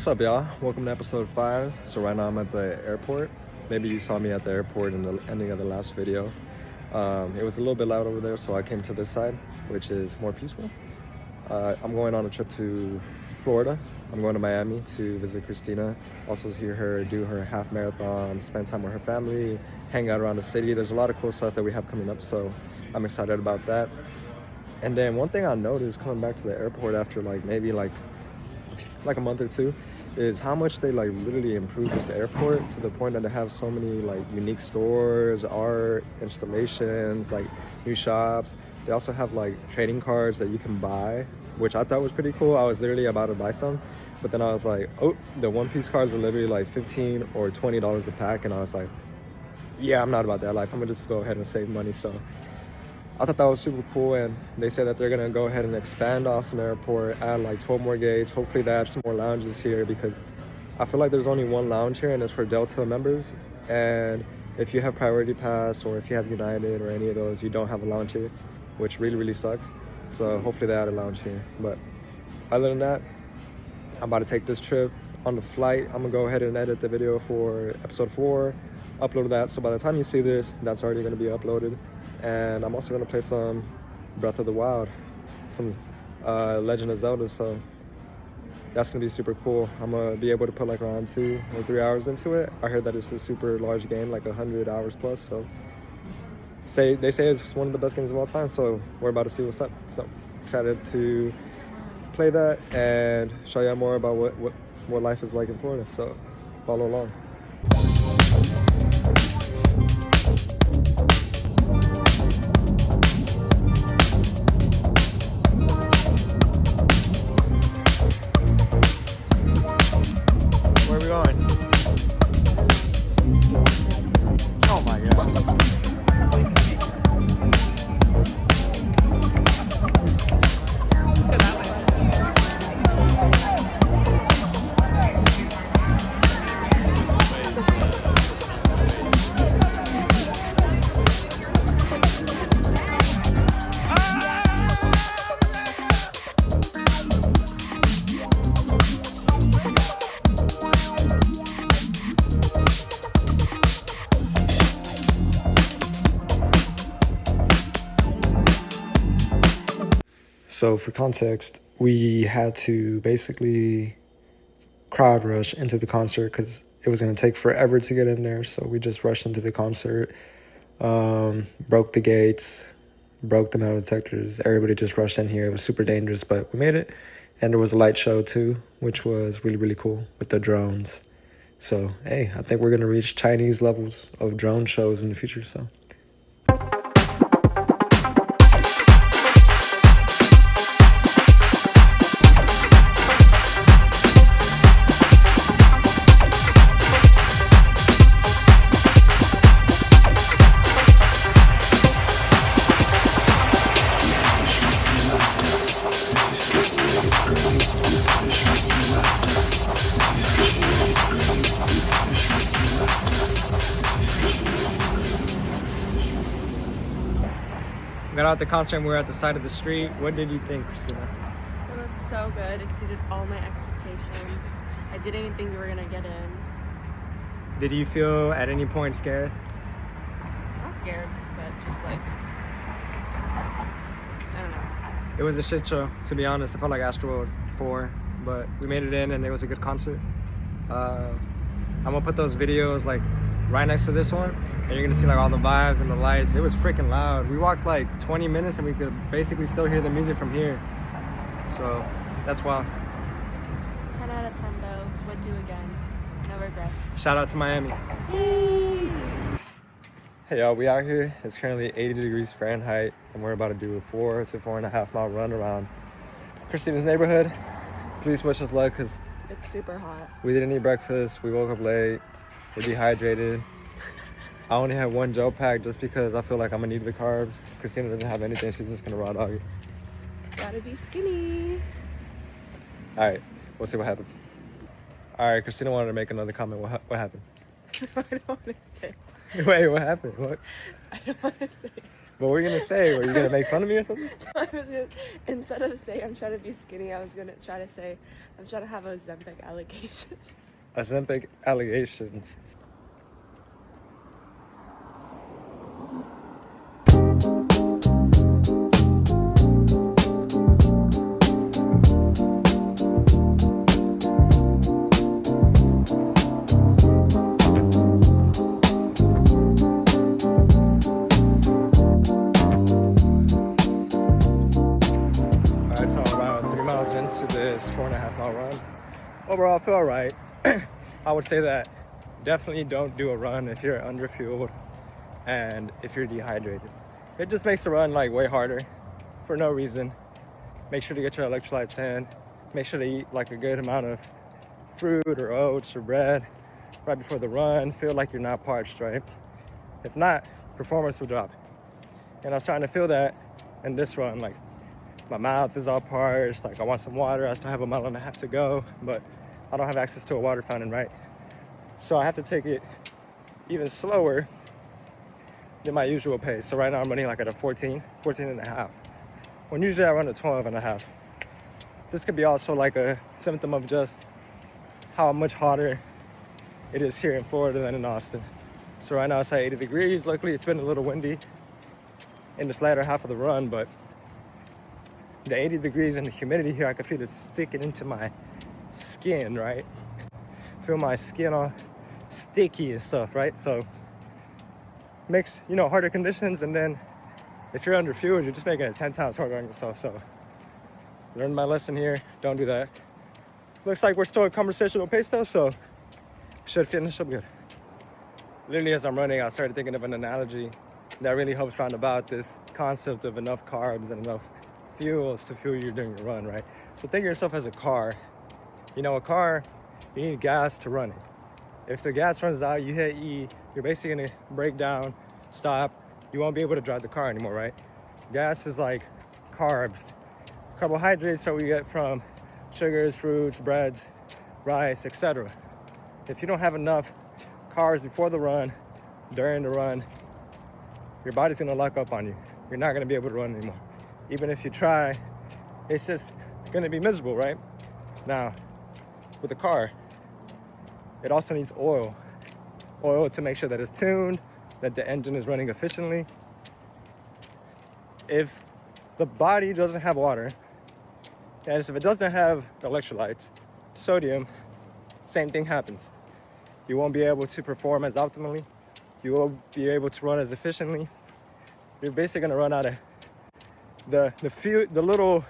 What's up, y'all? Welcome to episode 5. So right now I'm at the airport. Maybe you saw me at the airport in the ending of the last video. It was a little bit loud over there, so I came to this side, which is more peaceful. I'm going on a trip to Florida. I'm going to Miami to visit Christina, also hear her do her half marathon, spend time with her family, hang out around the city. There's a lot of cool stuff that we have coming up, so I'm excited about that. And then one thing I noticed coming back to the airport after maybe a month or two is how much they literally improved this airport to the point that they have so many unique stores, art installations, new shops. They also have trading cards that you can buy, which I thought was pretty cool. I was literally about to buy some, but then I was like, oh, the One Piece cards were literally $15 or $20 a pack, and I was like, yeah, I'm not about that life. I'm gonna just go ahead and save money. So I thought that was super cool, and they said that they're gonna go ahead and expand Austin Airport, add 12 more gates. Hopefully they add some more lounges here, because I feel like there's only one lounge here and it's for Delta members. And if you have Priority Pass or if you have United or any of those, you don't have a lounge here, which really sucks. So hopefully they add a lounge here. But other than that, I'm about to take this trip. On the flight, I'm gonna go ahead and edit the video for episode 4, upload that. So by the time you see this, that's already gonna be uploaded. And I'm also gonna play some Breath of the Wild, some Legend of Zelda, so that's gonna be super cool. I'm gonna be able to put around 2 or 3 hours into it. I heard that it's a super large game, 100 hours plus, so they say it's one of the best games of all time, so we're about to see what's up. So excited to play that and show you more about what life is like in Florida, so follow along. So for context, we had to basically crowd rush into the concert because it was going to take forever to get in there. So we just rushed into the concert, broke the gates, broke the metal detectors. Everybody just rushed in here. It was super dangerous, but we made it. And there was a light show too, which was really cool with the drones. So, hey, I think we're going to reach Chinese levels of drone shows in the future, so. Got out the concert and we were at the side of the street. What did you think, Christina? It was so good. Exceeded all my expectations. I didn't think we were gonna get in. Did you feel at any point scared? Not scared, but just I don't know. It was a shit show, to be honest. I felt like Astroworld 4, but we made it in and it was a good concert. I'm gonna put those videos right next to this one, and you're gonna see all the vibes and the lights. It was freaking loud. We walked 20 minutes and we could basically still hear the music from here. So that's wild. 10 out of 10 though. Would do again. No regrets. Shout out to Miami. Yay! Hey y'all, we out here. It's currently 80 degrees Fahrenheit and we're about to do a 4 to 4.5 mile run around Christina's neighborhood. Please wish us luck because it's super hot. We didn't eat breakfast. We woke up late. We're dehydrated. I only have one gel pack just because I feel like I'm gonna need the carbs. Christina doesn't have anything. She's just gonna raw dog it. Gotta be skinny. All right, we'll see what happens. All right, Christina wanted to make another comment. What happened? I don't want to say. Wait, what happened? What? I don't want to say. What were you gonna say? Were you gonna make fun of me or something? I was gonna, instead of saying I'm trying to be skinny, I was gonna try to say I'm trying to have Ozempic allegations. Ozempic allegations. Alright, so around 3 miles into this 4.5 mile run. Overall, I feel alright. I would say that definitely don't do a run if you're underfueled and if you're dehydrated. It just makes the run like way harder for no reason. Make sure to get your electrolytes in. Make sure to eat like a good amount of fruit or oats or bread right before the run. Feel like you're not parched, right? If not, performance will drop. And I was trying to feel that in this run. Like, my mouth is all parched. Like, I want some water. I still have 1.5 miles to go, but I don't have access to a water fountain, right? So I have to take it even slower than my usual pace. So right now I'm running like at a 14 and a half. When usually I run a 12 and a half. This could be also like a symptom of just how much hotter it is here in Florida than in Austin. So right now it's at 80 degrees. Luckily it's been a little windy in this latter half of the run, but the 80 degrees and the humidity here, I can feel it sticking into my skin, right? Feel my skin all sticky and stuff, right? So makes, harder conditions, and then if you're underfueled, you're just making it 10 times harder on yourself. So learned my lesson here, don't do that. Looks like we're still at conversational pace though, so should finish up good. Literally as I'm running, I started thinking of an analogy that really helps round about this concept of enough carbs and enough fuels to fuel you during your run, right? So think of yourself as a car. A car, you need gas to run it. If the gas runs out, you hit E, you're basically gonna break down, stop. You won't be able to drive the car anymore, right? Gas is like carbs. Carbohydrates are what you get from sugars, fruits, breads, rice, etc. If you don't have enough carbs before the run, during the run, your body's gonna lock up on you. You're not gonna be able to run anymore. Even if you try, it's just gonna be miserable, right? Now, with a car, it also needs oil to make sure that it's tuned, that the engine is running efficiently. If the body doesn't have water, and if it doesn't have electrolytes, sodium, same thing happens. You won't be able to perform as optimally. You won't be able to run as efficiently. You're basically gonna run out of the little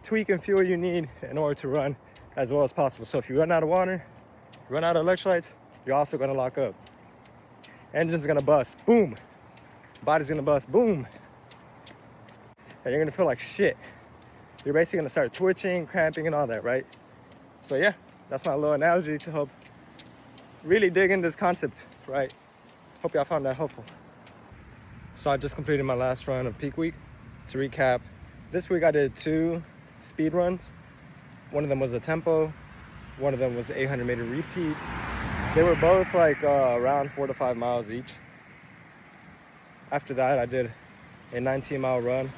tweak and fuel you need in order to run as well as possible. So if you run out of water, you run out of electrolytes, you're also gonna lock up. Engine's gonna bust, boom. Body's gonna bust, boom. And you're gonna feel like shit. You're basically gonna start twitching, cramping, and all that, right? So yeah, that's my little analogy to help really dig in this concept, right? Hope y'all found that helpful. So I just completed my last run of peak week. To recap, this week I did 2 speed runs. One of them was a tempo, one of them was 800-meter repeats. They were both like around 4 to 5 miles each. After that, I did a 19-mile run.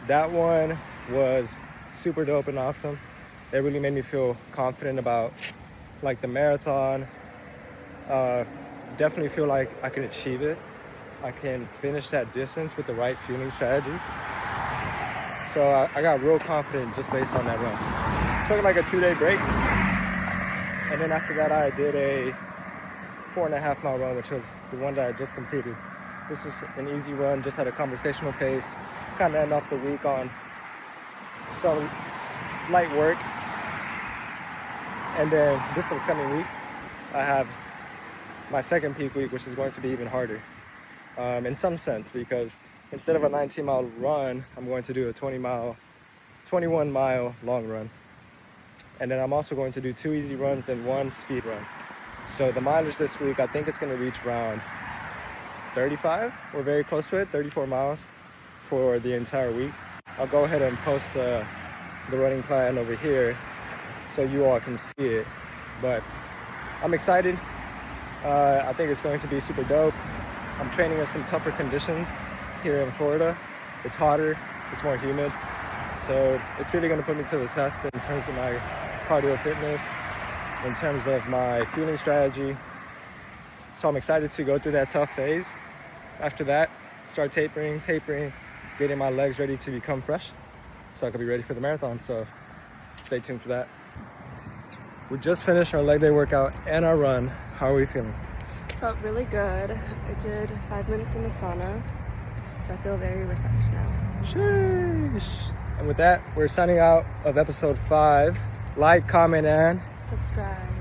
That one was super dope and awesome. It really made me feel confident about like the marathon. Definitely feel like I can achieve it. I can finish that distance with the right fueling strategy. So I got real confident just based on that run. Took like a 2-day break. And then after that, I did a 4.5 mile run, which was the one that I just completed. This was an easy run, just had a conversational pace. Kind of end off the week on some light work. And then this upcoming week, I have my second peak week, which is going to be even harder. In some sense, because instead of a 19-mile run, I'm going to do a 21-mile long run. And then I'm also going to do 2 easy runs and 1 speed run. So the mileage this week, I think it's going to reach around 35. We're very close to it, 34 miles for the entire week. I'll go ahead and post the running plan over here so you all can see it. But I'm excited. I think it's going to be super dope. I'm training in some tougher conditions here in Florida. It's hotter, it's more humid. So it's really going to put me to the test in terms of my cardio fitness, in terms of my fueling strategy. So I'm excited to go through that tough phase. After that, start tapering, getting my legs ready to become fresh so I can be ready for the marathon. So stay tuned for that. We just finished our leg day workout and our run. How are we feeling? Felt really good. I did 5 minutes in the sauna, so I feel very refreshed now. Sheesh. And with that, we're signing out of episode 5. Like, comment, and Subscribe.